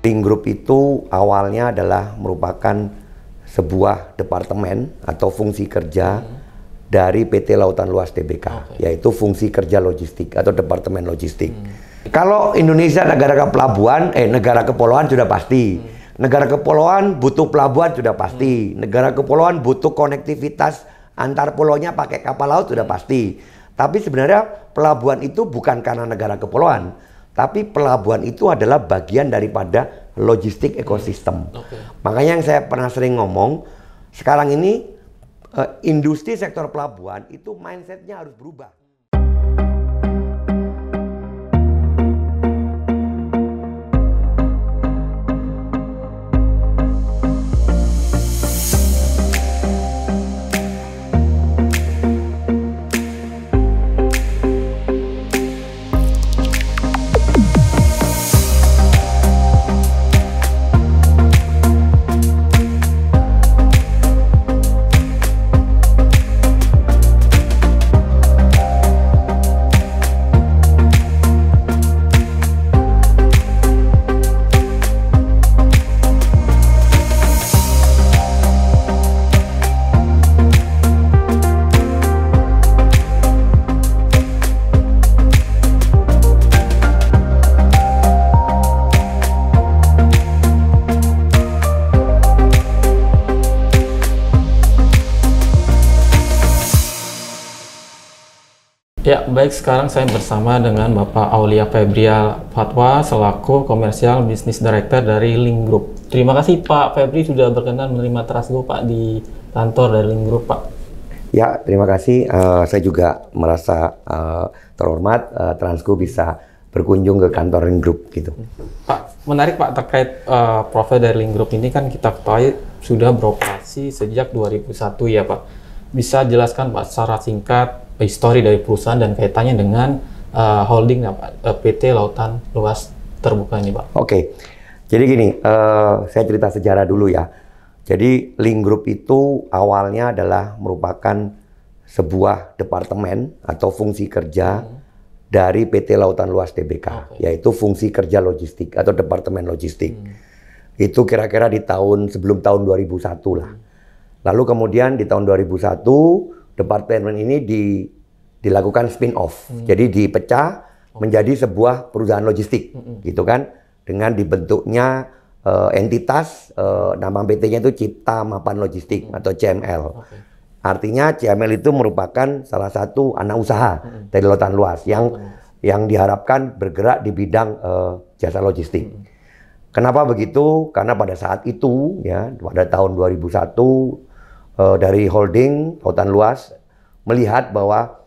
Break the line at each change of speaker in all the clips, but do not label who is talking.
Link Group itu awalnya adalah merupakan sebuah departemen atau fungsi kerja dari PT Lautan Luas Tbk, yaitu fungsi kerja logistik atau departemen logistik. Kalau Indonesia negara kepelabuhan, negara kepulauan sudah pasti. Negara kepulauan butuh pelabuhan sudah pasti. Negara kepulauan butuh konektivitas antar pulaunya pakai kapal laut sudah pasti. Tapi sebenarnya pelabuhan itu bukan karena negara kepulauan, tapi pelabuhan itu adalah bagian daripada logistik ekosistem. Makanya yang saya pernah sering ngomong, sekarang ini industri sektor pelabuhan itu mindsetnya harus berubah.
Ya, baik, sekarang saya bersama dengan Bapak Aulia Febrial Fatwa selaku Komersial Business Director dari Link Group. Terima kasih Pak Febri sudah berkenan menerima Transgo Pak di kantor dari Link Group Pak.
Ya, terima kasih. Saya juga merasa terhormat Transgo bisa berkunjung ke kantor Link Group gitu.
Pak, menarik Pak terkait profil dari Link Group ini kan kita ketahui sudah beroperasi sejak 2001 ya Pak. Bisa jelaskan Pak secara singkat histori dari perusahaan dan kaitannya dengan holding PT Lautan Luas Terbuka ini Pak.
Oke, jadi gini, saya cerita sejarah dulu ya. Jadi Link Group itu awalnya adalah merupakan sebuah departemen atau fungsi kerja dari PT Lautan Luas Tbk, yaitu fungsi kerja logistik atau departemen logistik. Itu kira-kira di sebelum tahun 2001 lah. Lalu kemudian di tahun 2001 departemen ini dilakukan spin-off, jadi dipecah menjadi sebuah perusahaan logistik, gitu kan, dengan dibentuknya entitas, nama PT-nya itu Cipta Mapan Logistik atau CML. Artinya CML itu merupakan salah satu anak usaha dari Lautan Luas yang diharapkan bergerak di bidang jasa logistik. Kenapa begitu? Karena pada saat itu, ya, pada tahun 2001 dari holding Lautan Luas melihat bahwa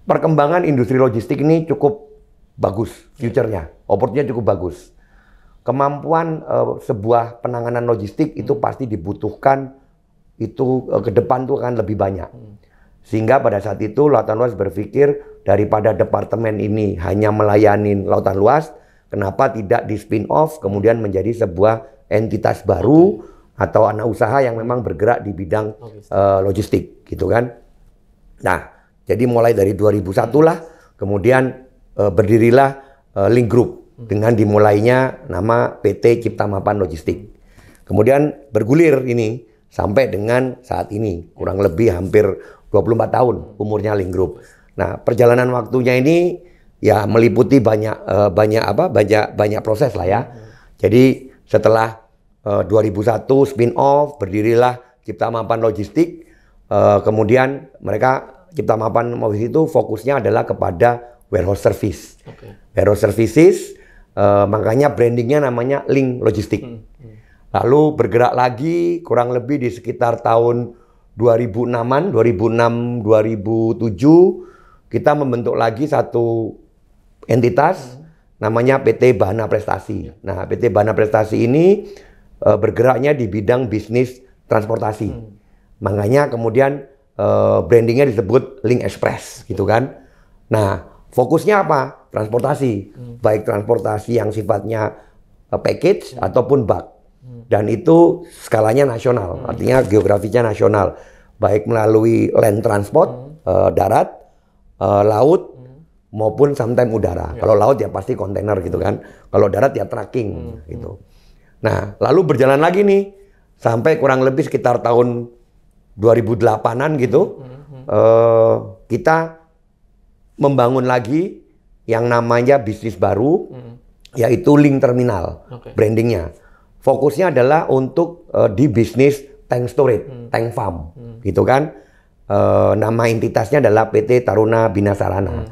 perkembangan industri logistik ini cukup bagus, future-nya, opportunity-nya cukup bagus. Kemampuan sebuah penanganan logistik itu pasti dibutuhkan, itu ke depan tuh akan lebih banyak. Sehingga pada saat itu Lautan Luas berpikir daripada departemen ini hanya melayani Lautan Luas, kenapa tidak di spin-off kemudian menjadi sebuah entitas baru atau anak usaha yang memang bergerak di bidang logistik, gitu kan. Nah, jadi mulai dari 2001 lah, kemudian berdirilah Link Group dengan dimulainya nama PT Cipta Mapan Logistik. Kemudian bergulir ini sampai dengan saat ini, kurang lebih hampir 24 tahun umurnya Link Group. Nah, perjalanan waktunya ini ya meliputi banyak proses lah ya. Jadi setelah 2001 spin-off, berdirilah Cipta Mapan Logistik. Kemudian mereka Cipta Mapan Logistik itu fokusnya adalah kepada warehouse service. Warehouse services, makanya brandingnya namanya Link Logistik. Lalu bergerak lagi kurang lebih di sekitar tahun 2006-an, 2006-2007, kita membentuk lagi satu entitas namanya PT Bahana Prestasi. Nah, PT Bahana Prestasi ini bergeraknya di bidang bisnis transportasi. Makanya kemudian brandingnya disebut Link Express, gitu kan. Nah, fokusnya apa? Transportasi. Baik transportasi yang sifatnya package ataupun bulk. Dan itu skalanya nasional, artinya geografinya nasional. Baik melalui land transport, darat, laut, maupun sometimes udara. Kalau laut ya pasti kontainer gitu kan. Kalau darat ya trucking gitu. Nah, lalu berjalan lagi nih sampai kurang lebih sekitar tahun 2008-an gitu. Kita membangun lagi yang namanya bisnis baru, yaitu Link Terminal, brandingnya. Fokusnya adalah untuk di bisnis tank storage, tank farm, gitu kan. Nama entitasnya adalah PT Taruna Bina Sarana.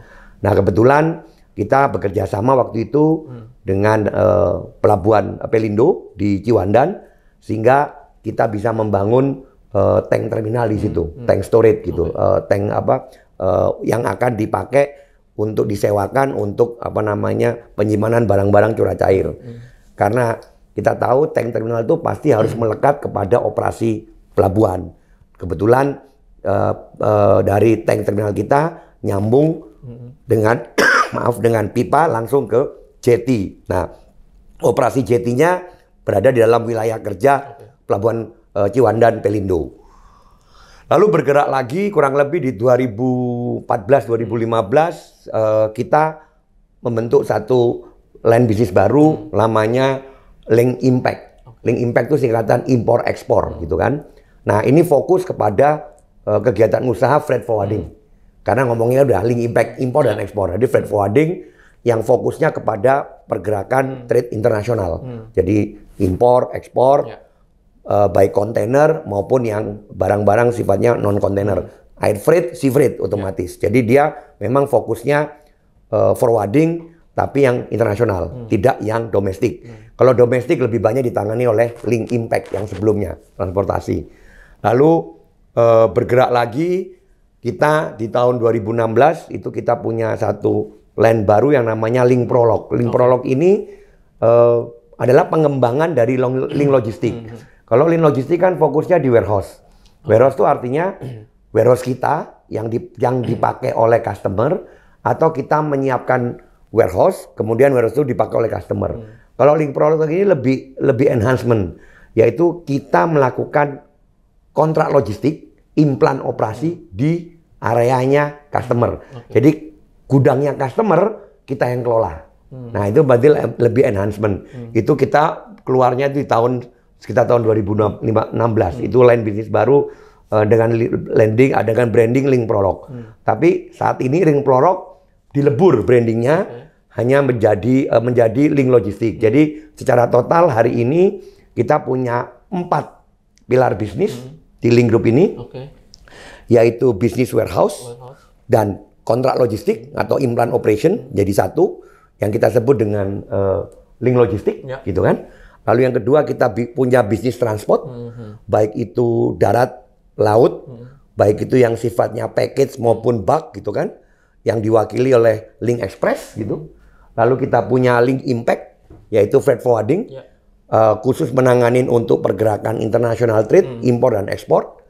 Nah, kebetulan kita bekerja sama waktu itu dengan Pelabuhan Pelindo di Ciwandan, sehingga kita bisa membangun tank terminal di situ, tank storage gitu, tank yang akan dipakai untuk disewakan untuk penyimpanan barang-barang curah cair. Karena kita tahu tank terminal itu pasti harus melekat kepada operasi pelabuhan. Kebetulan dari tank terminal kita nyambung dengan dengan pipa langsung ke jetty. Nah, operasi jetty-nya berada di dalam wilayah kerja Pelabuhan Ciwandan Pelindo. Lalu bergerak lagi kurang lebih di 2014-2015 kita membentuk satu line bisnis baru namanya Link Impact. Link Impact itu singkatan impor ekspor gitu kan. Nah, ini fokus kepada kegiatan usaha freight forwarding. Karena ngomongnya udah Link Impact impor dan ekspor. Jadi freight forwarding yang fokusnya kepada pergerakan trade internasional. Jadi impor, ekspor, baik kontainer maupun yang barang-barang sifatnya non kontainer. Air freight, sea freight otomatis. Jadi dia memang fokusnya forwarding tapi yang internasional, tidak yang domestik. Kalau domestik lebih banyak ditangani oleh Link Impact yang sebelumnya, transportasi. Lalu bergerak lagi. Kita di tahun 2016 itu kita punya satu line baru yang namanya Link Prolog. Link Prolog ini adalah pengembangan dari Link Logistik. Kalau Link Logistik kan fokusnya di warehouse. Warehouse itu artinya warehouse kita yang dipakai oleh customer, atau kita menyiapkan warehouse, kemudian warehouse itu dipakai oleh customer. Kalau Link Prolog ini lebih enhancement, yaitu kita melakukan kontrak logistik, implan operasi di areanya customer. Jadi gudangnya customer kita yang kelola. Nah, itu berarti lebih enhancement. Itu kita keluarnya di sekitar tahun 2016. Itu line bisnis baru dengan branding Link Prolog. Tapi saat ini Link Prolog dilebur brandingnya hanya menjadi Link Logistik. Jadi secara total hari ini kita punya 4 pilar bisnis di Link Group ini. Yaitu bisnis warehouse dan kontrak logistik atau implan operation jadi satu yang kita sebut dengan Link Logistik, gitu kan. Lalu yang kedua kita punya bisnis transport, baik itu darat, laut, baik itu yang sifatnya package maupun bulk gitu kan, yang diwakili oleh Link Express gitu. Lalu kita punya Link Impact, yaitu freight forwarding, khusus menanganin untuk pergerakan international trade, impor dan ekspor.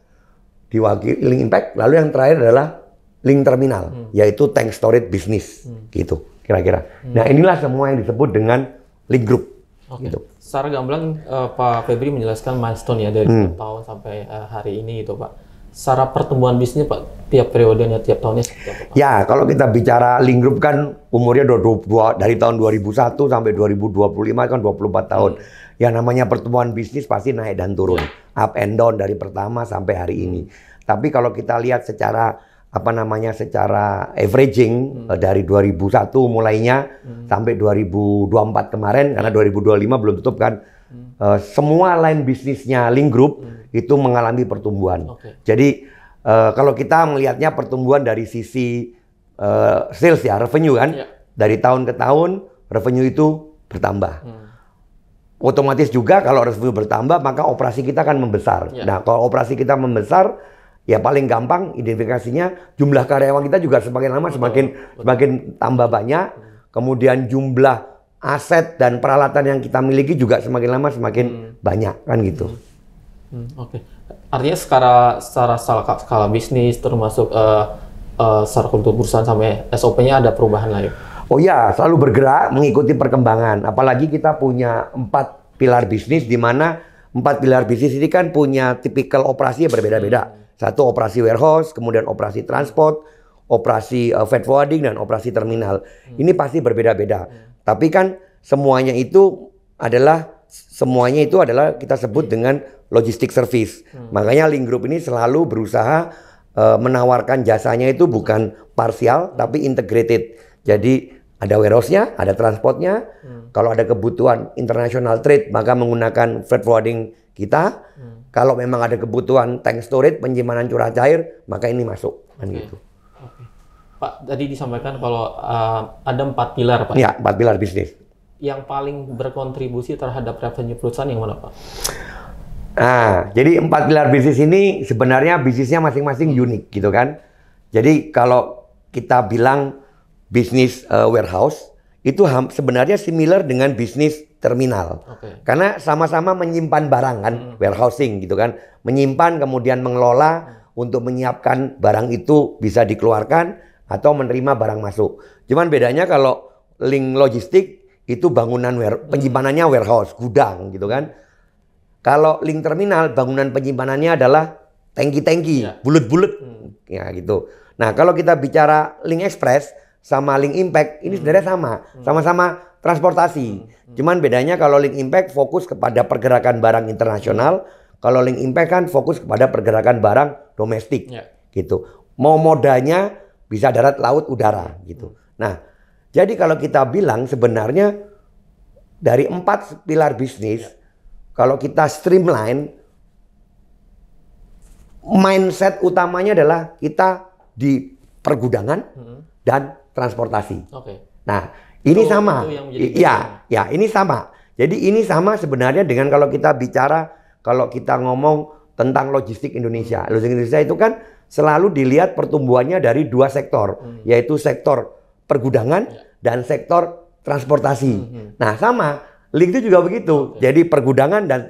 Diwakili Link Impact. Lalu yang terakhir adalah Link Terminal, yaitu tank storage business, gitu kira-kira. Nah, inilah semua yang disebut dengan Link Group. Gitu.
Secara gamblang Pak Febri menjelaskan milestone ya dari tiap tahun sampai hari ini gitu Pak. Secara pertumbuhan bisnisnya Pak, tiap periodenya, tiap tahunnya seperti apa Pak?
Ya, kalau kita bicara Link Group kan umurnya dari tahun 2001 sampai 2025 kan 24 tahun. Yang namanya pertumbuhan bisnis pasti naik dan turun, up and down dari pertama sampai hari ini. Tapi kalau kita lihat secara secara averaging dari 2001 mulainya sampai 2024 kemarin, karena 2025 belum tutup kan, semua line bisnisnya Link Group itu mengalami pertumbuhan. Jadi kalau kita melihatnya pertumbuhan dari sisi sales ya, revenue kan, dari tahun ke tahun revenue itu bertambah. Otomatis juga kalau revenue bertambah maka operasi kita akan membesar. Nah, kalau operasi kita membesar, ya paling gampang identifikasinya jumlah karyawan kita juga semakin lama semakin tambah banyak. Kemudian jumlah aset dan peralatan yang kita miliki juga semakin lama semakin banyak kan gitu.
Artinya secara skala bisnis termasuk secara kultur perusahaan sampai SOP-nya ada perubahan lah ya?
Oh ya, selalu bergerak mengikuti perkembangan. Apalagi kita punya 4 pilar bisnis, di mana 4 pilar bisnis ini kan punya tipikal operasi yang berbeda-beda. Satu operasi warehouse, kemudian operasi transport, operasi freight forwarding dan operasi terminal. Ini pasti berbeda-beda. Tapi kan semuanya itu adalah kita sebut dengan logistic service. Makanya Link Group ini selalu berusaha menawarkan jasanya itu bukan parsial tapi integrated. Jadi ada warehouse-nya, ada transportnya. Kalau ada kebutuhan international trade maka menggunakan freight forwarding kita. Kalau memang ada kebutuhan tank storage, penyimpanan curah cair, maka ini masuk kan gitu.
Pak, tadi disampaikan kalau ada 4 pilar, Pak.
Ya, 4 pilar bisnis.
Yang paling berkontribusi terhadap revenue perusahaan yang mana, Pak?
Nah, jadi 4 pilar bisnis ini sebenarnya bisnisnya masing-masing unik gitu kan. Jadi kalau kita bilang bisnis warehouse itu sebenarnya similar dengan bisnis terminal. Karena sama-sama menyimpan barang kan, warehousing gitu kan. Menyimpan kemudian mengelola untuk menyiapkan barang itu bisa dikeluarkan atau menerima barang masuk. Cuman bedanya kalau Link Logistik itu bangunan penyimpanannya warehouse, gudang gitu kan. Kalau Link Terminal bangunan penyimpanannya adalah tangki-tangki, bulet-bulet ya gitu. Nah, kalau kita bicara Link Express sama Link Impact ini sebenarnya sama-sama transportasi. Cuman bedanya kalau Link Impact fokus kepada pergerakan barang internasional, kalau Link Impact kan fokus kepada pergerakan barang domestik gitu. Mau modanya bisa darat, laut, udara gitu. Nah, jadi kalau kita bilang sebenarnya dari 4 pilar bisnis, kalau kita streamline, mindset utamanya adalah kita di pergudangan dan transportasi. Nah, ini sama. Ya, ini sama. Jadi ini sama sebenarnya dengan kalau kita bicara, kalau kita ngomong tentang logistik Indonesia. Logistik Indonesia itu kan selalu dilihat pertumbuhannya dari 2 sektor, yaitu sektor pergudangan dan sektor transportasi. Nah, sama. Link itu juga begitu. Jadi pergudangan dan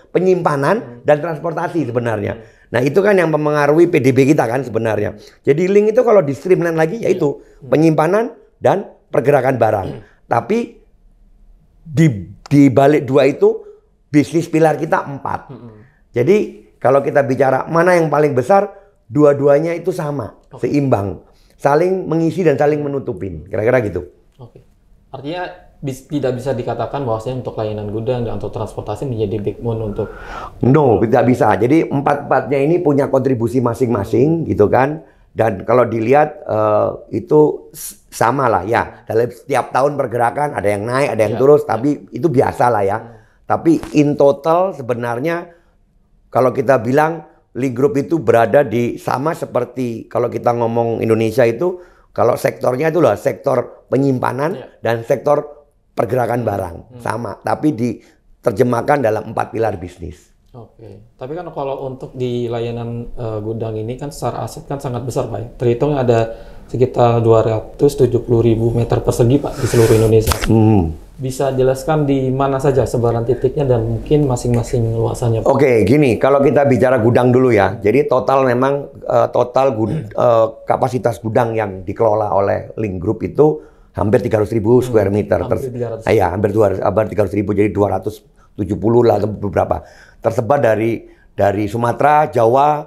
penyimpanan dan transportasi sebenarnya. Nah, itu kan yang mempengaruhi PDB kita kan sebenarnya. Jadi Link itu kalau di streamline lagi yaitu penyimpanan dan pergerakan barang. Tapi di balik 2 itu bisnis pilar kita 4. Jadi kalau kita bicara mana yang paling besar, dua-duanya itu sama, seimbang. Saling mengisi dan saling menutupin. Kira-kira gitu.
Artinya tidak bisa dikatakan bahwasanya untuk layanan gudang dan untuk transportasi menjadi backbone untuk...
No, tidak bisa. Jadi 4-4-nya ini punya kontribusi masing-masing gitu kan. Dan kalau dilihat itu sama lah ya. Dalam setiap tahun pergerakan ada yang naik, ada yang turun. Tapi itu biasa lah ya. Tapi in total sebenarnya kalau kita bilang Link Group itu berada di sama seperti kalau kita ngomong Indonesia itu, kalau sektornya itu lah sektor penyimpanan dan sektor pergerakan barang sama, tapi diterjemahkan dalam 4 pilar bisnis.
Tapi kan kalau untuk di layanan gudang ini kan secara aset kan sangat besar, Pak. Terhitung ada sekitar 270.000 meter persegi, Pak, di seluruh Indonesia. Bisa jelaskan di mana saja sebaran titiknya dan mungkin masing-masing luasannya, Pak?
Gini, kalau kita bicara gudang dulu ya. Jadi total memang kapasitas gudang yang dikelola oleh Link Group itu hampir 300.000 square meter. Hampir 300.000, jadi 270 lah beberapa. Tersebar dari Sumatera, Jawa,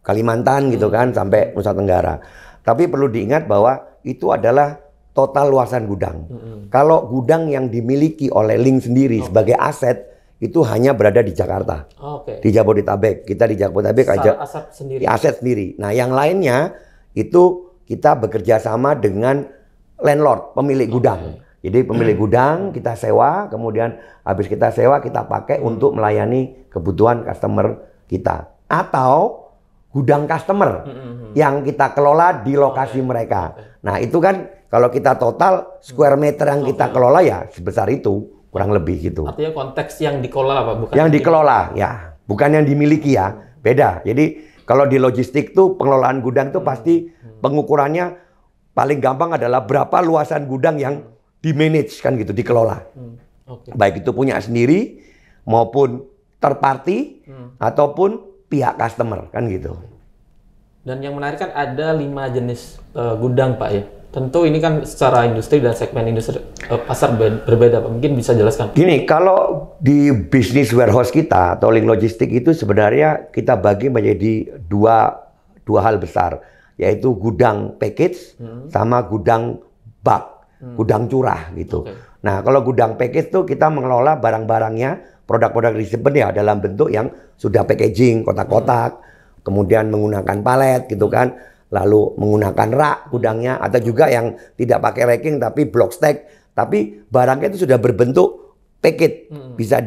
Kalimantan gitu kan, sampai Nusa Tenggara. Tapi perlu diingat bahwa itu adalah total luasan gudang. Kalau gudang yang dimiliki oleh Link sendiri sebagai aset, itu hanya berada di Jakarta. Di Jabodetabek. Kita di Jabodetabek aja aset sendiri. Nah, yang lainnya itu kita bekerja sama dengan landlord, pemilik gudang. Jadi pemilik gudang kita sewa, kemudian habis kita sewa kita pakai untuk melayani kebutuhan customer kita. Atau gudang customer yang kita kelola di lokasi mereka. Nah, itu kan kalau kita total square meter yang kita kelola ya sebesar itu, kurang lebih gitu.
Artinya konteks yang dikelola, Pak, bukan?
Yang dikelola ya, bukan yang dimiliki ya. Beda. Jadi kalau di logistik tuh pengelolaan gudang tuh pasti pengukurannya paling gampang adalah berapa luasan gudang yang di-manage kan gitu, dikelola. Baik itu punya sendiri maupun third party ataupun pihak customer kan gitu.
Dan yang menarik kan ada 5 jenis gudang, Pak, ya. Tentu ini kan secara industri dan segmen industri pasar berbeda, Pak. Mungkin bisa jelaskan.
Gini, kalau di bisnis warehouse kita atau Link Logistik itu sebenarnya kita bagi menjadi dua hal besar. yaitu gudang package sama gudang bulk, gudang curah gitu. Nah, kalau gudang package tuh kita mengelola barang-barangnya, produk-produk resipen ya dalam bentuk yang sudah packaging, kotak-kotak, kemudian menggunakan palet gitu kan, lalu menggunakan rak gudangnya, atau juga yang tidak pakai racking tapi block stack, tapi barangnya itu sudah berbentuk package, bisa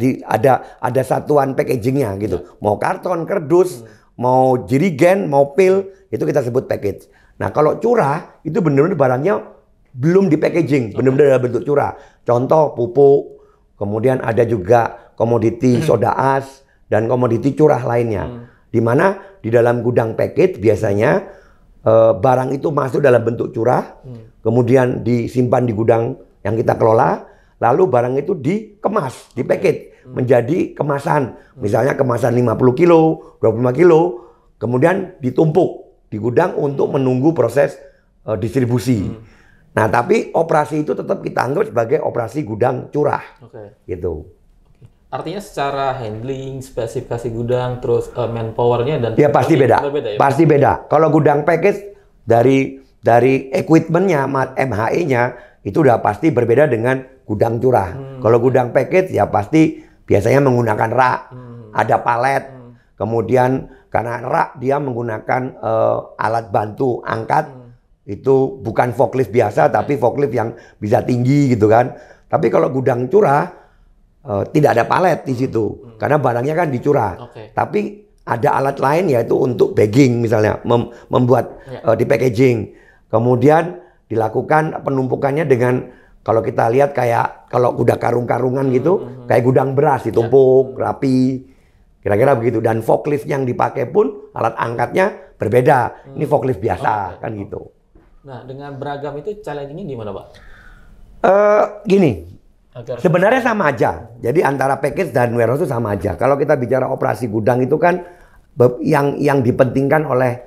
ada satuan packagingnya gitu, mau karton, kardus, mau jerigen, mau pil, itu kita sebut package. Nah, kalau curah itu benar-benar barangnya belum di packaging, benar-benar dalam bentuk curah. Contoh pupuk, kemudian ada juga komoditi soda as dan komoditi curah lainnya. Di mana di dalam gudang package biasanya barang itu masuk dalam bentuk curah, kemudian disimpan di gudang yang kita kelola, lalu barang itu dikemas, di package menjadi kemasan. Misalnya kemasan 50 kilo, 25 kilo, kemudian ditumpuk di gudang untuk menunggu proses distribusi. Nah, tapi operasi itu tetap kita anggap sebagai operasi gudang curah. Gitu.
Artinya secara handling, spesifikasi gudang, terus manpower-nya dan
ya pasti beda.
Ya?
Pasti beda. Kalau gudang package dari equipment-nya, MHE-nya itu udah pasti berbeda dengan gudang curah. Kalau gudang package ya pasti biasanya menggunakan rak, ada palet. Kemudian karena rak dia menggunakan alat bantu angkat, itu bukan forklift biasa tapi forklift yang bisa tinggi gitu kan. Tapi kalau gudang curah tidak ada palet di situ karena barangnya kan dicurah. Tapi ada alat lain yaitu untuk bagging misalnya, membuat di packaging. Kemudian dilakukan penumpukannya dengan, kalau kita lihat kayak kalau udah karung-karungan gitu, kayak gudang beras ditumpuk rapi, kira-kira begitu. Dan forklift yang dipakai pun alat angkatnya berbeda. Ini forklift biasa kan gitu.
Nah, dengan beragam itu challenge-nya di mana, Pak?
Gini, sebenarnya sama aja. Jadi antara package dan warehouse itu sama aja. Kalau kita bicara operasi gudang itu kan yang dipentingkan oleh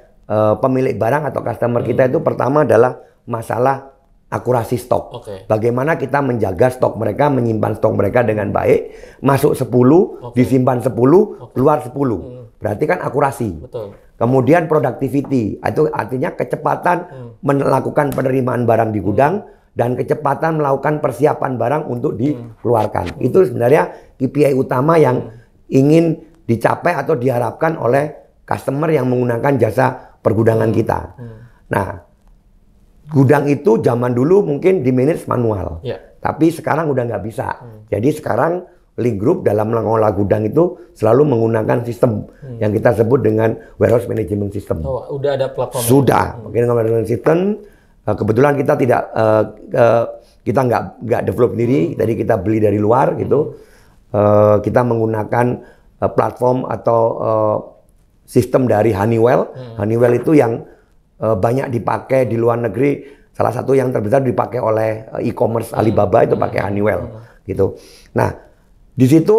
pemilik barang atau customer kita itu pertama adalah masalah akurasi stok. Bagaimana kita menjaga stok mereka, menyimpan stok mereka dengan baik. Masuk 10, disimpan 10, keluar 10. Berarti kan akurasi. Kemudian productivity, itu artinya kecepatan melakukan penerimaan barang di gudang dan kecepatan melakukan persiapan barang untuk dikeluarkan. Itu sebenarnya KPI utama yang ingin dicapai atau diharapkan oleh customer yang menggunakan jasa pergudangan kita. Nah, gudang itu zaman dulu mungkin di manage manual, tapi sekarang udah nggak bisa. Jadi sekarang Link Group dalam mengelola gudang itu selalu menggunakan sistem yang kita sebut dengan warehouse management system.
Udah ada platform?
Sudah, dengan management system. Kebetulan kita tidak kita nggak develop sendiri, tadi kita beli dari luar gitu. Kita menggunakan platform atau sistem dari Honeywell. Honeywell itu yang banyak dipakai di luar negeri. Salah satu yang terbesar dipakai oleh e-commerce Alibaba itu pakai Honeywell gitu. Nah, di situ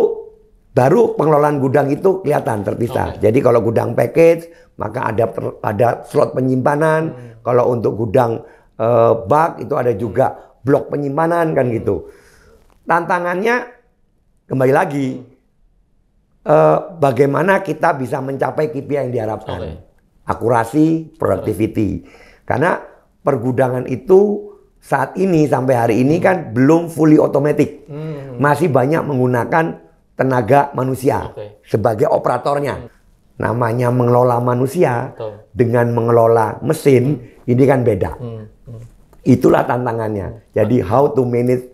baru pengelolaan gudang itu kelihatan terpisah. Jadi kalau gudang package maka ada slot penyimpanan. Kalau untuk gudang bulk itu ada juga blok penyimpanan kan gitu. Tantangannya kembali lagi bagaimana kita bisa mencapai KPI yang diharapkan. Akurasi, productivity. Karena pergudangan itu saat ini sampai hari ini kan belum fully automatic. Masih banyak menggunakan tenaga manusia sebagai operatornya. Namanya mengelola manusia dengan mengelola mesin ini kan beda. Itulah tantangannya. Jadi how to manage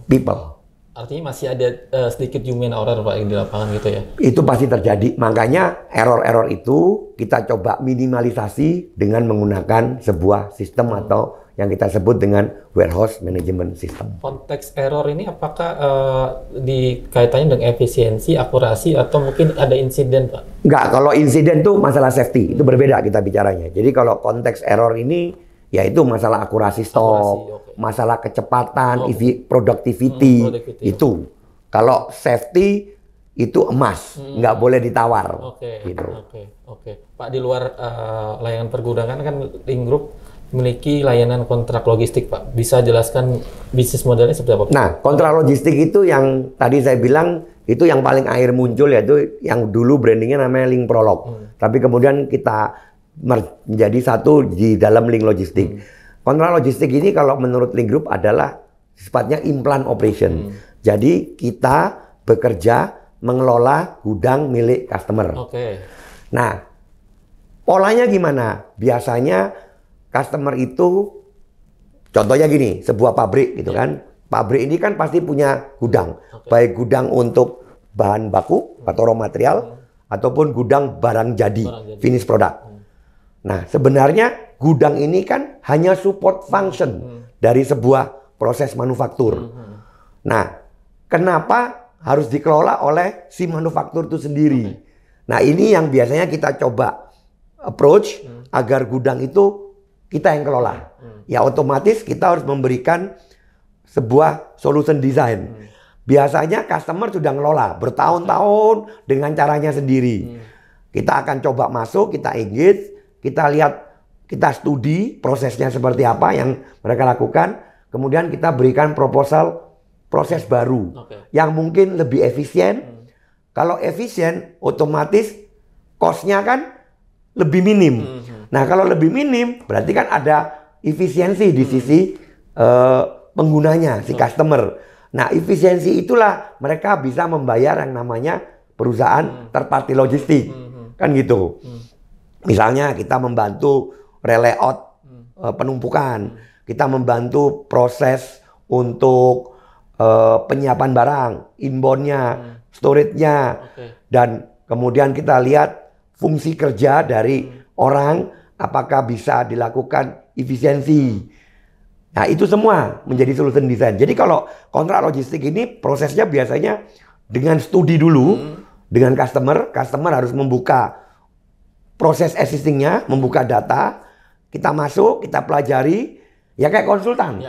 people.
Artinya masih ada sedikit human error, Pak, di lapangan gitu ya? Itu
pasti terjadi. Makanya error-error itu kita coba minimalisasi dengan menggunakan sebuah sistem atau yang kita sebut dengan warehouse management system.
Konteks error ini apakah dikaitannya dengan efisiensi, akurasi, atau mungkin ada insiden, Pak?
Enggak, kalau insiden itu masalah safety, itu berbeda kita bicaranya. Jadi kalau konteks error ini, yaitu masalah akurasi stok, masalah kecepatan, productivity, itu. Kalau safety itu emas, nggak boleh ditawar. Gitu.
Pak, di luar layanan pergudangan kan Link Group memiliki layanan kontrak logistik, Pak. Bisa jelaskan bisnis modelnya seperti apa?
Nah, kontrak logistik itu yang tadi saya bilang itu yang paling akhir muncul, yaitu yang dulu brandingnya namanya Link Prolog. Tapi kemudian kita menjadi satu di dalam Link Logistik. Kontrak logistik ini kalau menurut Link Group adalah sifatnya in-plant operation. Jadi kita bekerja mengelola gudang milik customer. Nah, polanya gimana? Biasanya customer itu, contohnya gini, sebuah pabrik gitu kan. Pabrik ini kan pasti punya gudang. Baik gudang untuk bahan baku atau raw material, ataupun gudang barang jadi, finish product. Nah, sebenarnya gudang ini kan hanya support function dari sebuah proses manufaktur. Nah, kenapa harus dikelola oleh si manufaktur itu sendiri? Nah, ini yang biasanya kita coba approach agar gudang itu kita yang kelola. Ya otomatis kita harus memberikan sebuah solution design. Biasanya customer sudah ngelola bertahun-tahun dengan caranya sendiri. Kita akan coba masuk, kita engage, kita lihat, kita studi prosesnya seperti apa yang mereka lakukan. Kemudian kita berikan proposal proses baru yang mungkin lebih efisien. Kalau efisien, otomatis cost-nya kan lebih minim. Nah, kalau lebih minim, berarti kan ada efisiensi di sisi penggunanya, si customer. Nah, efisiensi itulah mereka bisa membayar yang namanya perusahaan third party logistik. Kan gitu. Misalnya kita membantu relayout penumpukan. Kita membantu proses untuk penyiapan barang, inbound-nya, storage-nya. Dan kemudian kita lihat fungsi kerja dari orang apakah bisa dilakukan efisiensi. Nah, itu semua menjadi solution design. Jadi kalau kontrak logistik ini prosesnya biasanya dengan studi dulu dengan customer harus membuka proses existingnya, membuka data, kita masuk, kita pelajari, ya kayak konsultan.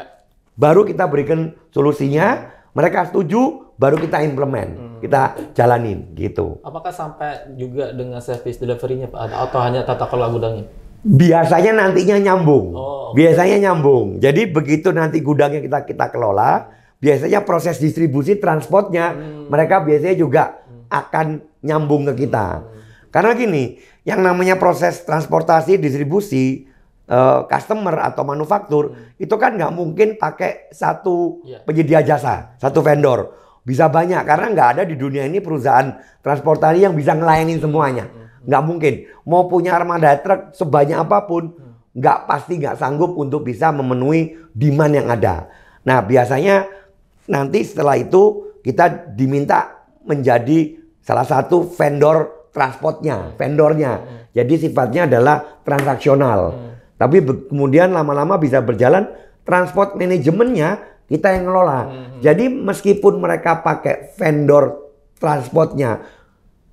Baru kita berikan solusinya, mereka setuju, baru kita implement, kita jalanin gitu.
Apakah sampai juga dengan service delivery-nya Pak, atau hanya tata kelola gudangnya?
Biasanya nantinya nyambung. Biasanya nyambung. Jadi begitu nanti gudangnya kita kelola, biasanya proses distribusi transportnya mereka biasanya juga akan nyambung ke kita. Karena gini, yang namanya proses transportasi distribusi customer atau manufaktur itu kan nggak mungkin pakai satu penyedia jasa, satu vendor. Bisa banyak karena nggak ada di dunia ini perusahaan transportasi yang bisa ngelayanin semuanya. Nggak mungkin. Mau punya armada truk sebanyak apapun, nggak sanggup untuk bisa memenuhi demand yang ada. Nah, biasanya nanti setelah itu kita diminta menjadi salah satu vendor transportnya, vendornya. Jadi sifatnya adalah transaksional. Tapi kemudian lama-lama bisa berjalan, transport manajemennya kita yang ngelola. Jadi meskipun mereka pakai vendor transportnya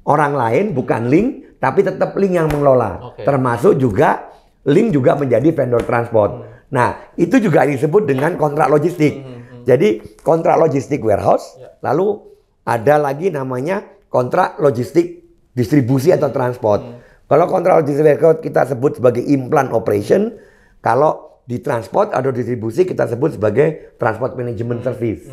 orang lain, bukan Link, tapi tetap Link yang mengelola. Termasuk juga Link juga menjadi vendor transport. Nah, itu juga disebut dengan kontrak logistik. Jadi kontrak logistik warehouse, lalu ada lagi namanya kontrak logistik distribusi atau transport. Kalau kontrak logistik warehouse kita sebut sebagai in-plant operation, kalau di transport atau distribusi kita sebut sebagai transport management service.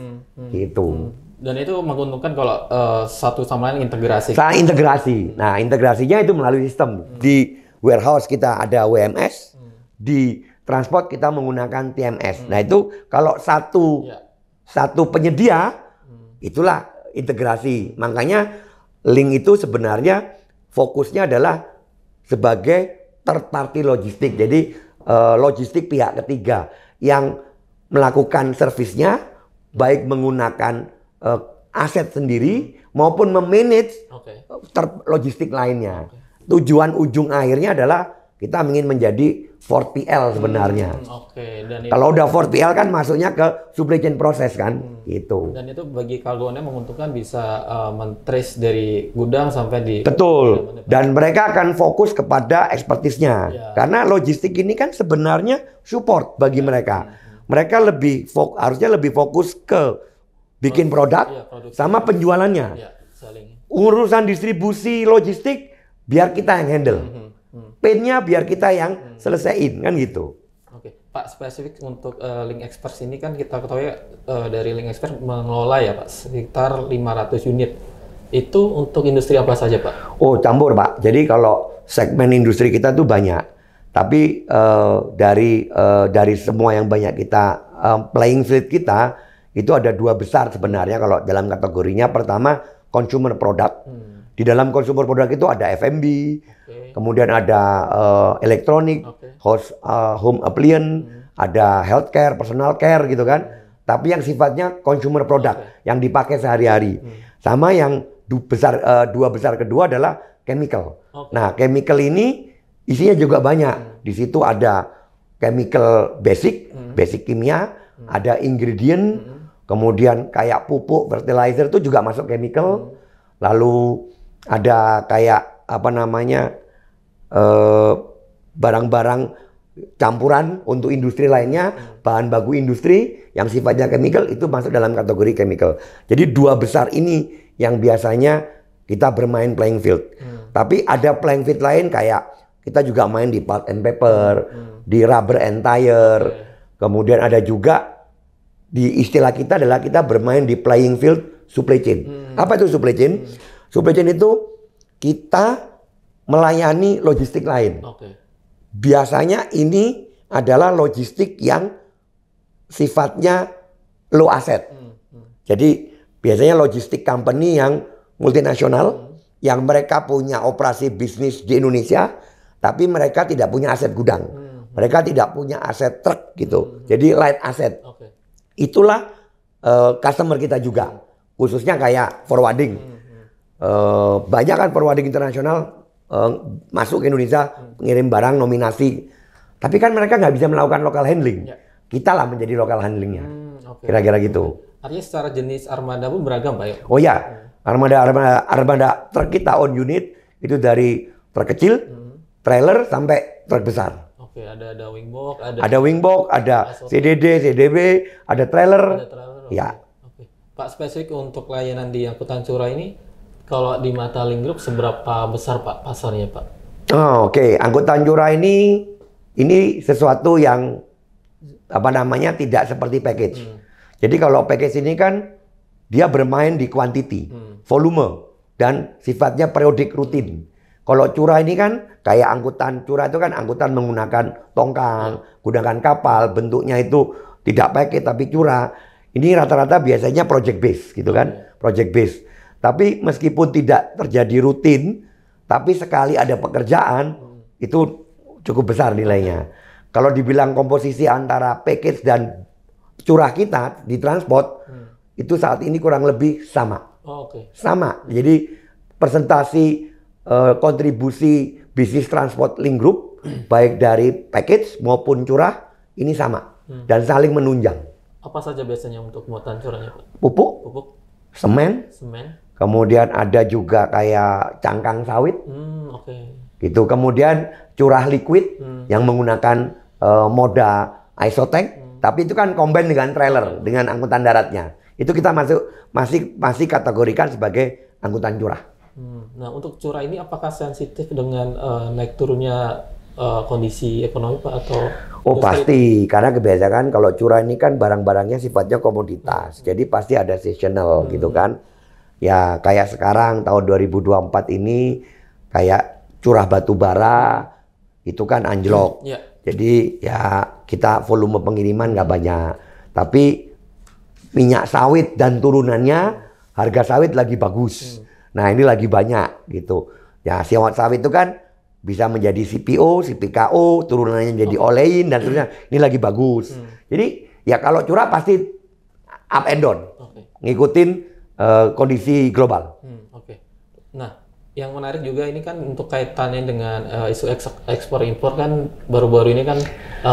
Gitu.
Dan itu menguntungkan kalau satu sama lain integrasi.
Saling integrasi. Nah, integrasinya itu melalui sistem. Di warehouse kita ada WMS, di transport kita menggunakan TMS. Nah, itu kalau satu penyedia, itulah integrasi. Makanya Link itu sebenarnya fokusnya adalah sebagai third party logistik. Jadi logistik pihak ketiga yang melakukan servisnya, baik menggunakan aset sendiri maupun memanage logistik lainnya. Tujuan ujung akhirnya adalah kita ingin menjadi 4PL sebenarnya. Dan kalau udah 4PL kan masuknya ke supply chain proses kan, gitu.
Dan itu bagi kargonya menguntungkan bisa men-trace dari gudang sampai di.
Betul. Dan mereka akan fokus kepada expertise-nya. Karena logistik ini kan sebenarnya support bagi mereka. Mereka harusnya lebih fokus ke bikin produk sama penjualannya. Urusan distribusi logistik biar kita yang handle. Pain-nya biar kita yang selesaiin, kan gitu.
Pak, spesifik untuk Link Express ini kan kita ketahui dari Link Express mengelola ya Pak sekitar 500 unit. Itu untuk industri apa saja Pak?
Oh, campur Pak. Jadi kalau segmen industri kita tuh banyak. Tapi dari semua yang banyak kita playing field kita itu ada 2 besar sebenarnya kalau dalam kategorinya. Pertama consumer product. Di dalam consumer product itu ada F&B, kemudian ada elektronik, home appliance, ada healthcare, personal care gitu kan. Tapi yang sifatnya consumer product yang dipakai sehari-hari. Sama yang 2 besar kedua adalah chemical. Nah, chemical ini isinya juga banyak. Di situ ada chemical basic kimia, ada ingredient, kemudian kayak pupuk, fertilizer itu juga masuk chemical. Lalu ada kayak apa namanya barang-barang campuran untuk industri lainnya, bahan baku industri yang sifatnya chemical itu masuk dalam kategori chemical. Jadi 2 besar ini yang biasanya kita bermain playing field. Tapi ada playing field lain kayak kita juga main di pulp and paper, di rubber and tire. Kemudian ada juga di istilah kita adalah kita bermain di playing field supply chain. Apa itu supply chain? Supply chain itu kita melayani logistik lain. Biasanya ini adalah logistik yang sifatnya low asset. Jadi biasanya logistik company yang multinasional yang mereka punya operasi bisnis di Indonesia, tapi mereka tidak punya aset gudang. Mereka tidak punya aset truk gitu. Jadi light asset. Itulah customer kita juga. Khususnya kayak forwarding. Banyak kan forwarding internasional masuk ke Indonesia, ngirim barang, nominasi. Tapi kan mereka nggak bisa melakukan local handling. Kita lah menjadi local handlingnya. Kira-kira gitu.
Artinya secara jenis armada pun beragam, Pak ya?
Oh ya, armada truk kita on unit itu dari truk kecil, trailer sampai truk besar.
Ada wingbox,
ada wingbox, ada CDD, CDB, ada trailer. Ya.
Pak, spesifik untuk layanan di angkutan curah ini, kalau di mata Link Group seberapa besar Pak pasarnya Pak?
Angkutan curah ini sesuatu yang apa namanya tidak seperti package. Jadi kalau package ini kan dia bermain di quantity, volume, dan sifatnya periodik rutin. Kalau curah ini kan kayak angkutan curah itu kan angkutan menggunakan tongkang, gunakan kapal, bentuknya itu tidak pakai tapi curah. Ini rata-rata biasanya project base gitu kan, project base. Tapi meskipun tidak terjadi rutin, tapi sekali ada pekerjaan itu cukup besar nilainya. Kalau dibilang komposisi antara package dan curah kita di transport itu saat ini kurang lebih sama. Sama. Jadi presentasi kontribusi bisnis transport Link Group baik dari package maupun curah ini sama dan saling menunjang.
Apa saja biasanya untuk muatan curahnya Pak?
Pupuk, semen, kemudian ada juga kayak cangkang sawit, gitu. Kemudian curah liquid yang menggunakan moda isotank, tapi itu kan combine dengan trailer, dengan angkutan daratnya. Itu kita masih kategorikan sebagai angkutan curah.
Nah, untuk curah ini apakah sensitif dengan naik turunnya kondisi ekonomi Pak atau?
Pasti, karena kebiasaan kalau curah ini kan barang-barangnya sifatnya komoditas, jadi pasti ada seasonal gitu kan. Ya kayak sekarang tahun 2024 ini kayak curah batu bara itu kan anjlok. Jadi ya kita volume pengiriman nggak banyak, tapi minyak sawit dan turunannya harga sawit lagi bagus. Nah ini lagi banyak gitu. Ya sawit itu kan bisa menjadi CPO, CPKO, turunannya jadi olein dan seterusnya. Ini lagi bagus. Jadi ya kalau curah pasti up and down, ngikutin kondisi global.
Nah, yang menarik juga ini kan untuk kaitannya dengan isu ekspor impor kan baru-baru ini kan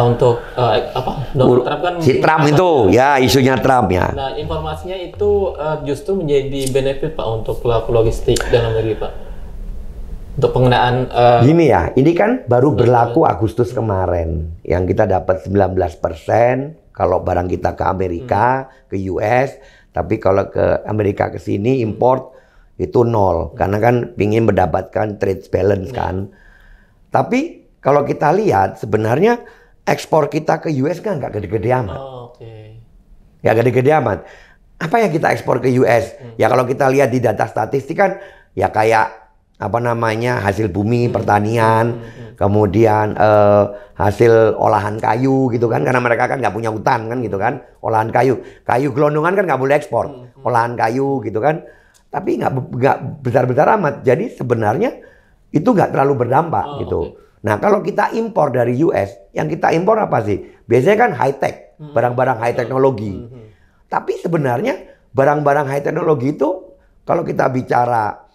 untuk Donald Trump kan
si Trump itu ya isunya Trump ya.
Nah, informasinya itu justru menjadi benefit Pak untuk pelaku logistik dalam negeri Pak. Untuk penggunaan
gini ya, ini kan baru berlaku Agustus kemarin yang kita dapat 19% kalau barang kita ke Amerika, ke US, tapi kalau ke Amerika ke sini import itu 0 karena kan ingin mendapatkan trade balance kan. Tapi kalau kita lihat sebenarnya ekspor kita ke US kan nggak gede-gede amat. Nggak gede-gede amat. Apa yang kita ekspor ke US? Ya kalau kita lihat di data statistik kan ya kayak apa namanya hasil bumi, pertanian, kemudian hasil olahan kayu gitu kan, karena mereka kan nggak punya hutan kan gitu kan, olahan kayu gelondongan kan nggak boleh ekspor, olahan kayu gitu kan, tapi nggak besar-besar amat, jadi sebenarnya itu nggak terlalu berdampak gitu. Nah kalau kita impor dari US, yang kita impor apa sih? Biasanya kan high tech, barang-barang high teknologi. Tapi sebenarnya barang-barang high teknologi itu kalau kita bicara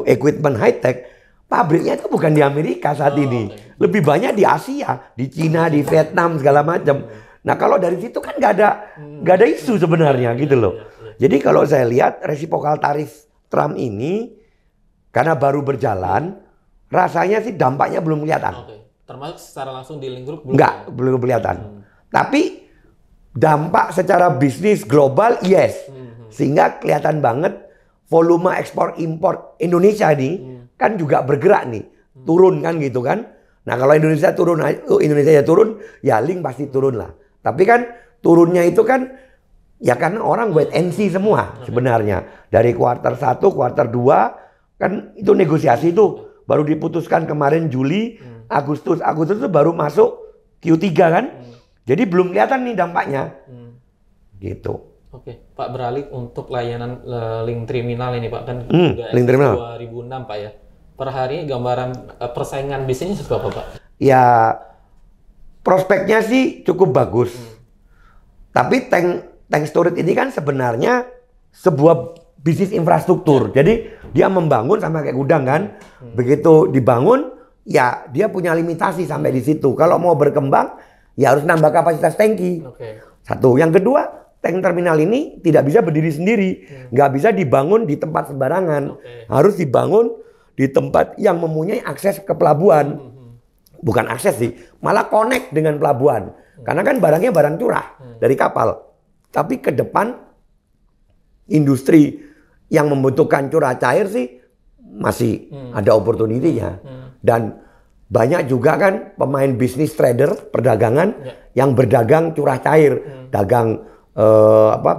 equipment high tech, pabriknya itu bukan di Amerika saat ini, lebih banyak di Asia, di Cina, di Vietnam segala macam. Nah kalau dari situ kan nggak ada isu sebenarnya gitu loh. Jadi kalau saya lihat resiprokal tarif Trump ini karena baru berjalan, rasanya sih dampaknya belum kelihatan.
Termasuk secara langsung di Link Group
belum kelihatan. Tapi dampak secara bisnis global yes, sehingga kelihatan banget. Volume ekspor impor Indonesia nih kan juga bergerak nih, turun kan gitu kan. Nah kalau Indonesia turun, ya Link pasti turun lah. Tapi kan turunnya itu kan ya karena orang wait and see semua sebenarnya. Dari kuartal 1, kuartal 2 kan itu negosiasi itu baru diputuskan kemarin Juli, Agustus itu baru masuk Q3 kan. Jadi belum kelihatan nih dampaknya. Gitu.
Oke, Pak, beralih untuk layanan Link Terminal ini Pak, kan
udah Link Terminal
2006 Pak ya. Per hari gambaran persaingan bisnisnya seperti apa Pak?
Ya prospeknya sih cukup bagus. Tapi tank storage ini kan sebenarnya sebuah bisnis infrastruktur. Jadi dia membangun sama kayak gudang kan. Begitu dibangun ya dia punya limitasi sampai di situ. Kalau mau berkembang ya harus nambah kapasitas tangki. Satu, yang kedua tank terminal ini tidak bisa berdiri sendiri, nggak bisa dibangun di tempat sembarangan, harus dibangun di tempat yang mempunyai akses ke pelabuhan, bukan akses sih, malah connect dengan pelabuhan, karena kan barangnya barang curah dari kapal, tapi ke depan industri yang membutuhkan curah cair sih masih ada opportunity-nya, dan banyak juga kan pemain bisnis trader perdagangan yang berdagang curah cair, dagang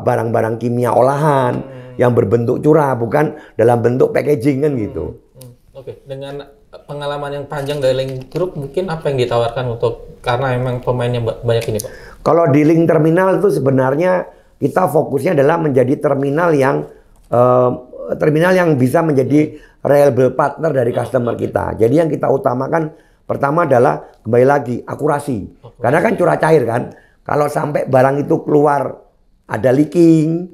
barang-barang kimia olahan yang berbentuk curah, bukan dalam bentuk packaging kan gitu.
Oke, dengan pengalaman yang panjang dari Link Group, mungkin apa yang ditawarkan untuk, karena memang pemainnya banyak ini Pak?
Kalau di Link Terminal itu sebenarnya kita fokusnya adalah menjadi terminal yang bisa menjadi reliable partner dari customer kita. Jadi yang kita utamakan pertama adalah kembali lagi akurasi. Karena kan curah cair kan. Kalau sampai barang itu keluar ada leaking,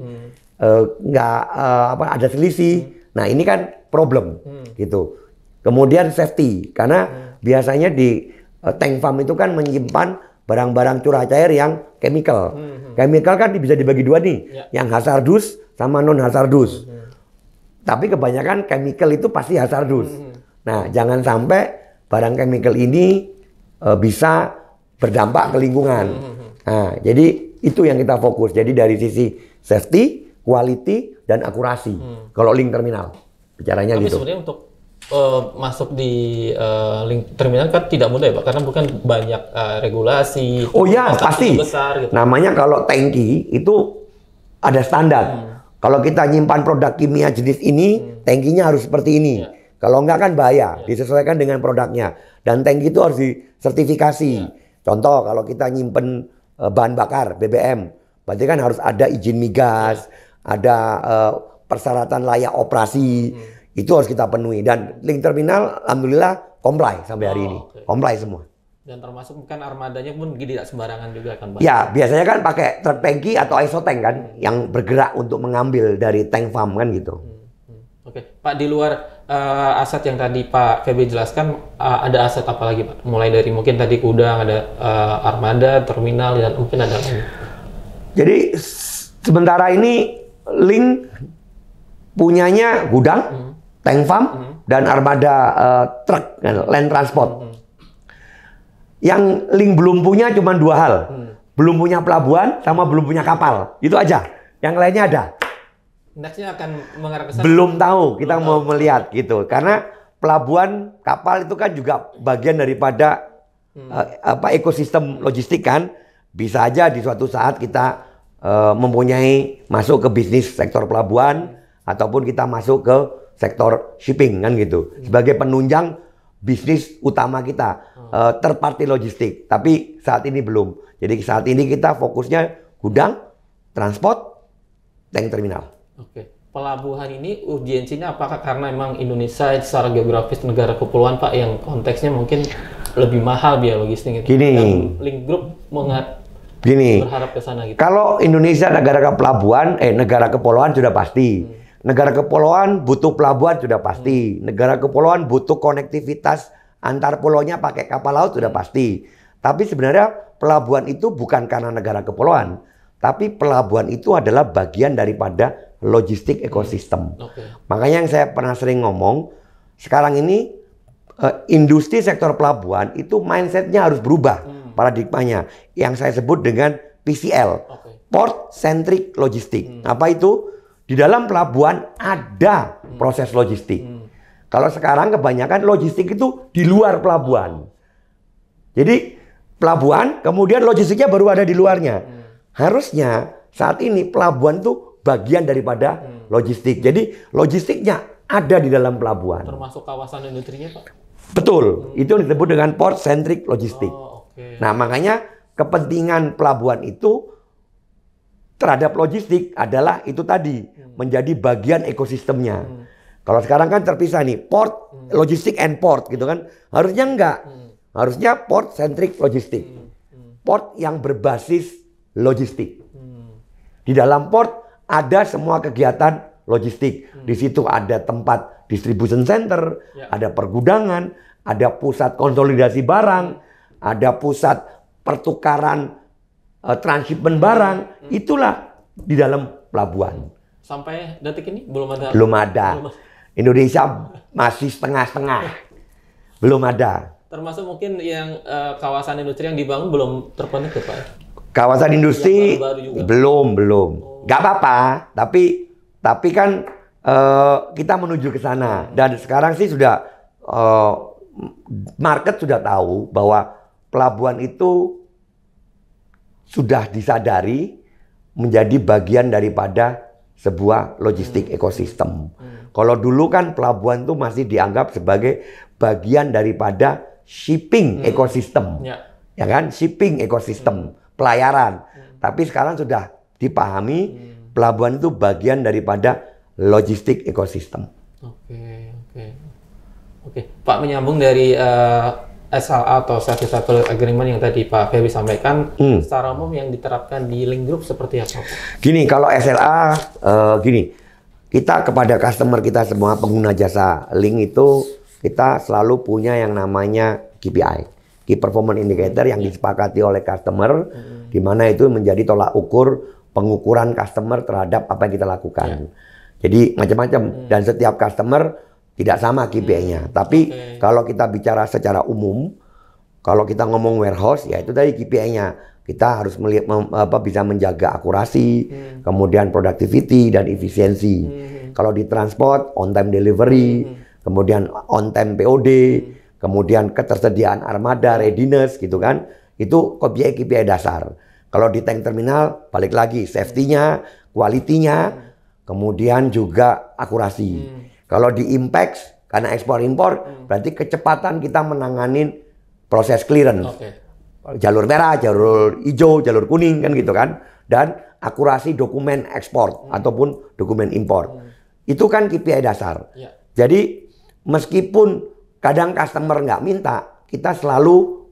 ada selisih. Nah ini kan problem gitu. Kemudian safety, karena biasanya di tank farm itu kan menyimpan barang-barang curah cair yang chemical. Chemical kan bisa dibagi dua nih, yang hazardous sama non hazardous. Tapi kebanyakan chemical itu pasti hazardous. Nah jangan sampai barang chemical ini bisa berdampak ke lingkungan. Nah, jadi itu yang kita fokus. Jadi dari sisi safety, quality, dan akurasi. Kalau Link Terminal, bicaranya
tapi
gitu.
Tapi sebenarnya untuk masuk di Link Terminal kan tidak mudah ya Pak, karena bukan banyak regulasi.
Oh ya, pasti.
Besar, gitu.
Namanya kalau tangki itu ada standar. Kalau kita nyimpan produk kimia jenis ini, tangkinya harus seperti ini. Kalau enggak kan bahaya, disesuaikan dengan produknya. Dan tangki itu harus disertifikasi. Contoh, kalau kita nyimpen bahan bakar BBM, berarti kan harus ada izin migas, ada persyaratan layak operasi, itu harus kita penuhi. Dan Link Terminal alhamdulillah comply sampai hari ini, comply semua.
Dan termasuk kan armadanya pun tidak sembarangan juga kan Pak?
Ya biasanya kan pakai truk tangki atau ISO tank kan, yang bergerak untuk mengambil dari tank farm kan gitu.
Oke, Pak, di luar aset yang tadi Pak Feby jelaskan, ada aset apa lagi Pak? Mulai dari mungkin tadi gudang, ada armada, terminal, dan mungkin ada lagi.
Jadi sementara ini Link punyanya gudang, tank farm, dan armada truk, land transport. Yang Link belum punya cuma dua hal, belum punya pelabuhan sama belum punya kapal, itu aja. Yang lainnya ada.
Nextnya akan mengarah ke sana?
Belum tahu, kita mau melihat gitu. Karena pelabuhan kapal itu kan juga bagian daripada ekosistem logistik kan. Bisa aja di suatu saat kita mempunyai masuk ke bisnis sektor pelabuhan ataupun kita masuk ke sektor shipping kan gitu. Sebagai penunjang bisnis utama kita, third party logistik. Tapi saat ini belum. Jadi saat ini kita fokusnya gudang, transport, tank terminal.
Oke. Pelabuhan ini urgensinya apakah karena memang Indonesia secara geografis negara kepulauan Pak yang konteksnya mungkin lebih mahal biaya logistik itu?
Gini.
Dan Link Group berharap ke sana gitu.
Kalau Indonesia negara kepulauan, negara kepulauan sudah pasti. Negara kepulauan butuh pelabuhan sudah pasti. Negara kepulauan butuh konektivitas antar pulaunya pakai kapal laut sudah pasti. Tapi sebenarnya pelabuhan itu bukan karena negara kepulauan, tapi pelabuhan itu adalah bagian daripada logistik ekosistem. Makanya yang saya pernah sering ngomong, sekarang ini industri sektor pelabuhan itu mindsetnya harus berubah paradigmanya. Yang saya sebut dengan PCL, Port Centric Logistik. Apa itu? Di dalam pelabuhan ada proses logistik. Kalau sekarang kebanyakan logistik itu di luar pelabuhan. Jadi pelabuhan, kemudian logistiknya baru ada di luarnya. Harusnya saat ini pelabuhan itu bagian daripada logistik. Jadi logistiknya ada di dalam pelabuhan.
Termasuk kawasan industrinya, Pak?
Betul. Itu yang disebut dengan port centric logistik. Nah, makanya kepentingan pelabuhan itu terhadap logistik adalah itu tadi, menjadi bagian ekosistemnya. Kalau sekarang kan terpisah nih, port, logistik and port gitu kan. Harusnya enggak. Harusnya port centric logistik. Port yang berbasis logistik. Di dalam port ada semua kegiatan logistik. Di situ ada tempat distribution center, ada pergudangan, ada pusat konsolidasi barang, ada pusat pertukaran transshipment barang. Itulah di dalam pelabuhan.
Sampai detik ini belum ada.
Belum ada. Indonesia masih setengah-setengah. Belum ada.
Termasuk mungkin yang kawasan industri yang dibangun belum terpenuhi, Pak?
Kawasan industri belum. Nggak apa-apa, tapi kan kita menuju ke sana. Dan sekarang sih sudah market sudah tahu bahwa pelabuhan itu sudah disadari menjadi bagian daripada sebuah logistik ekosistem. Kalau dulu kan pelabuhan itu masih dianggap sebagai bagian daripada shipping ekosistem. Ya kan? Shipping ekosistem, pelayaran. Tapi sekarang sudah dipahami pelabuhan itu bagian daripada logistik ekosistem.
Oke. Pak, menyambung dari SLA atau Service Level Agreement yang tadi Pak Ferry sampaikan, secara umum yang diterapkan di Link Group seperti apa?
Gini, kalau SLA, kita kepada customer kita semua pengguna jasa Link itu, kita selalu punya yang namanya KPI, Key Performance Indicator yang disepakati oleh customer, di mana itu menjadi tolak ukur pengukuran customer terhadap apa yang kita lakukan. Jadi macam-macam, dan setiap customer tidak sama KPI-nya. Tapi kalau kita bicara secara umum, kalau kita ngomong warehouse, ya itu tadi KPI-nya. Kita harus melihat bisa menjaga akurasi, kemudian productivity dan efisiensi. Kalau di transport, on time delivery, kemudian on time POD, kemudian ketersediaan armada, readiness gitu kan. Itu KPI dasar. Kalau di tank terminal, balik lagi safety-nya, quality-nya, kemudian juga akurasi. Kalau di impact, karena ekspor-impor, berarti kecepatan kita menanganin proses clearance. Jalur merah, jalur hijau, jalur kuning kan gitu kan. Dan akurasi dokumen ekspor ataupun dokumen impor. Itu kan KPI dasar. Jadi meskipun kadang customer nggak minta, kita selalu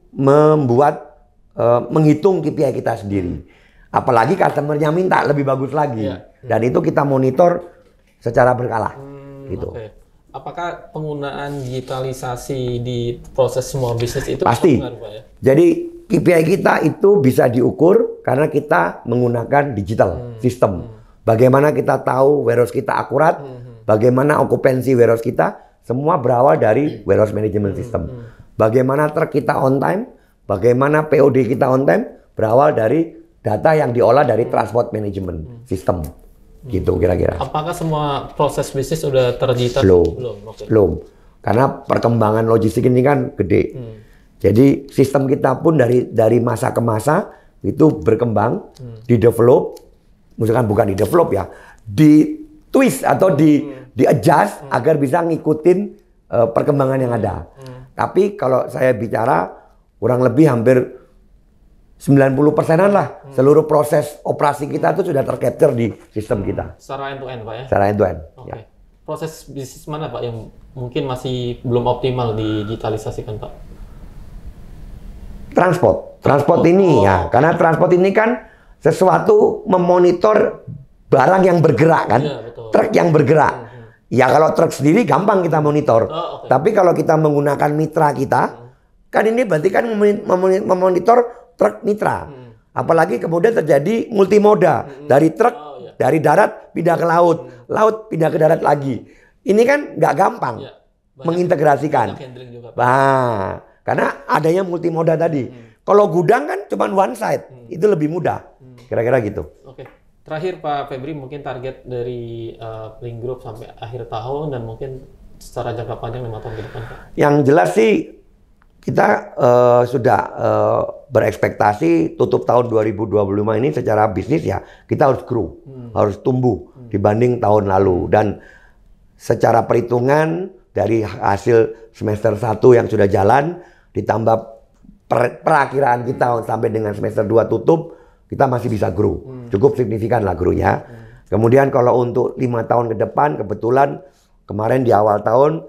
menghitung KPI kita sendiri. Apalagi customernya minta lebih bagus lagi. Dan itu kita monitor secara berkala. Gitu.
Apakah penggunaan digitalisasi di proses semua bisnis itu
pasti?
Ya?
Jadi KPI kita itu bisa diukur karena kita menggunakan digital sistem. Bagaimana kita tahu warehouse kita akurat, bagaimana okupansi warehouse kita, semua berawal dari warehouse management system. Bagaimana truk kita on time, bagaimana POD kita on time, berawal dari data yang diolah dari transport management system. Gitu kira-kira.
Apakah semua proses bisnis sudah terdigital?
Belum. Karena perkembangan logistik ini kan gede. Jadi sistem kita pun dari masa ke masa itu berkembang, di-develop, misalkan bukan di-develop ya, twist atau di adjust agar bisa ngikutin perkembangan yang ada. Tapi kalau saya bicara kurang lebih hampir 90%-an lah seluruh proses operasi kita itu sudah tercapture di sistem kita.
Secara end-to-end, Pak ya?
Secara end-to-end.
Oke.
Ya.
Proses bisnis mana, Pak, yang mungkin masih belum optimal digitalisasikan, Pak?
Transport ini ya, karena transport ini kan sesuatu memonitor barang yang bergerak kan,
Iya, betul.
truk yang bergerak. Ya kalau truk sendiri gampang kita monitor,
Oh, oke.
tapi kalau kita menggunakan mitra kita, kan ini berarti kan memonitor truk mitra. Apalagi kemudian terjadi multimoda dari truk, dari darat pindah ke laut, laut pindah ke darat lagi. Ini kan nggak gampang
Iya.
mengintegrasikan.
Banyak handling juga, Pak.
Nah, karena adanya multimoda tadi. Kalau gudang kan cuma one side, itu lebih mudah. Kira-kira gitu.
Oke. Terakhir Pak Febri, mungkin target dari Link Group sampai akhir tahun dan mungkin secara jangka panjang 5 tahun ke depan, Pak.
Yang jelas sih kita sudah berekspektasi tutup tahun 2025 ini secara bisnis ya kita harus grow, harus tumbuh dibanding tahun lalu. Dan secara perhitungan dari hasil semester 1 yang sudah jalan ditambah perakiraan kita sampai dengan semester 2 tutup, kita masih bisa grow. Cukup signifikan lah grow-nya. Kemudian kalau untuk 5 tahun ke depan, kebetulan kemarin di awal tahun,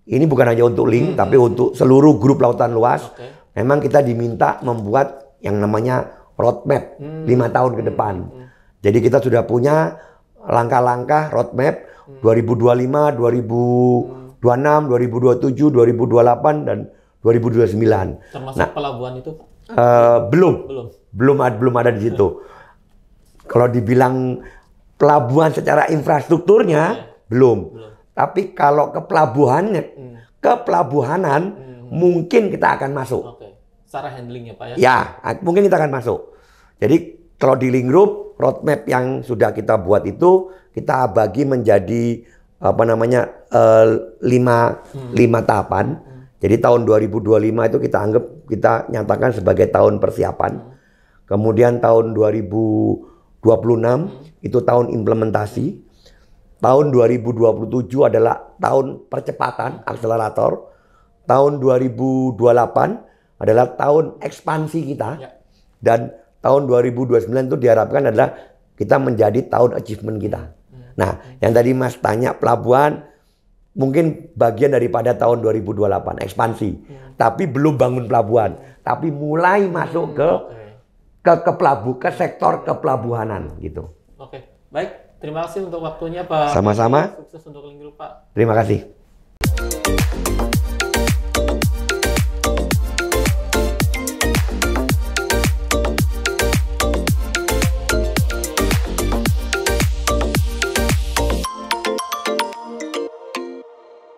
ini bukan hanya untuk Link, tapi untuk seluruh grup lautan luas, memang kita diminta membuat yang namanya roadmap 5 tahun ke depan. Jadi kita sudah punya langkah-langkah roadmap 2025, 2026, 2027, 2028, dan 2029.
Termasuk pelabuhan itu, Pak?
Belum ada di situ. Kalau dibilang pelabuhan secara infrastrukturnya belum. Tapi kalau ke pelabuhanan mungkin kita akan masuk.
Oke. Secara handlingnya, Pak ya?
Ya, mungkin kita akan masuk. Jadi kalau di Link Group roadmap yang sudah kita buat itu kita bagi menjadi lima tahapan. Jadi tahun 2025 itu kita nyatakan sebagai tahun persiapan. Kemudian tahun 2026 itu tahun implementasi. Tahun 2027 adalah tahun percepatan, akselerator. Tahun 2028 adalah tahun ekspansi kita. Dan tahun 2029 itu diharapkan adalah kita menjadi tahun achievement kita. Nah, yang tadi Mas tanya pelabuhan, mungkin bagian daripada tahun 2028 ekspansi, tapi belum bangun pelabuhan, tapi mulai masuk ke sektor kepelabuhanan gitu.
Oke, baik. Terima kasih untuk waktunya, Pak.
Sama-sama.
Sukses untuk Link Group, Pak.
Terima kasih.